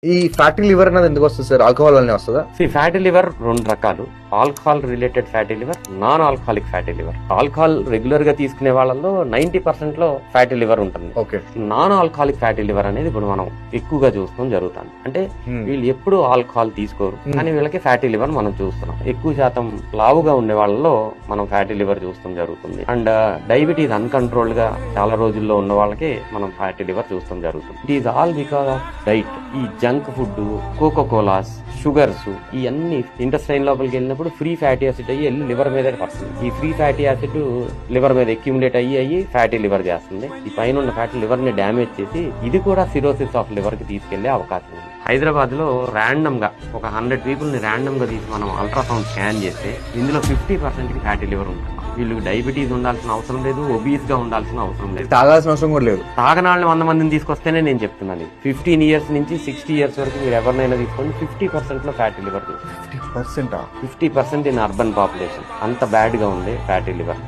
ఈ fatty liver అనేది ఎందుకు వస్తుంది సార్? ఆల్కహాల్ వల్లనే వస్తుందా? ఫ్యాటీ లివర్ రెండు రకాలు, alcohol related fatty liver, non alcoholic fatty liver. Alcohol regular గా తీసుకునే వాళ్ళలో 90% లో ఫ్యాటీ లివర్ ఉంటుంది. Okay. Non alcoholic fatty liver అనేది ఇప్పుడు మనం ఎక్కువగా చూస్తాం జరుగుతుంది. అంటే వీళ్ళు ఎప్పుడు ఆల్కహాల్ తీసుకోరు కానీ వీళ్ళకి ఫ్యాటీ లివర్ మనం చూస్తున్నాం. ఎక్కువ శాతం లావుగా ఉండే వాళ్ళలో మనం ఫ్యాటీ లివర్ చూస్తాం జరుగుతుంది. అండ్ డయాబెటీస్ అన్కంట్రోల్డ్ గా చాలా రోజుల్లో ఉన్న వాళ్ళకి మనం ఫ్యాటీ లివర్ చూస్తాం జరుగుతుంది. It is all because of diet. ఈ junk food, Coca colas, sugars ఇవన్నీ ఇంటెస్టైన్ లోపలికి వెళ్ళినప్పుడు ఫ్రీ ఫ్యాటీ యాసిడ్ అయ్యి వెళ్ళి లివర్ మీద పడుతుంది. ఈ ఫ్రీ ఫ్యాటీ యాసిడ్ లివర్ మీద అక్యుములేట్ అయ్యి ఫ్యాటీ లివర్ చేస్తుంది. ఈ పైన ఉన్న ఫ్యాటీ లివర్ ని డ్యామేజ్ చేసి ఇది కూడా సిరోసిస్ ఆఫ్ లివర్ కి తీసుకెళ్లే అవకాశం ఉంది. హైదరాబాద్ లో ర్యాండమ్ గా ఒక 100 పీపుల్ ని ర్యాండమ్ గా తీసి మనం అల్ట్రాసౌండ్ స్కాన్ చేస్తే ఇందులో 50% కి ఫ్యాటీ లివర్ ఉంటుంది. వీళ్ళు డయాబెటీస్ ఉండాల్సిన అవసరం లేదు, ఒబీస్ గా ఉండాల్సిన అవసరం లేదు, తాగాల్సిన అవసరం కూడా లేదు. తాగనాళ్ళని 100 మందిని తీసుకొస్తేనే నేను చెప్తున్నాను. 15 ఇయర్స్ నుంచి 60 ఇయర్స్ వరకు మీరు ఎవరినైనా తీసుకోండి 50% లో fatty liver. 50% in urban population అంత బ్యాడ్ గా ఉంది ఫ్యాటీ లివర్.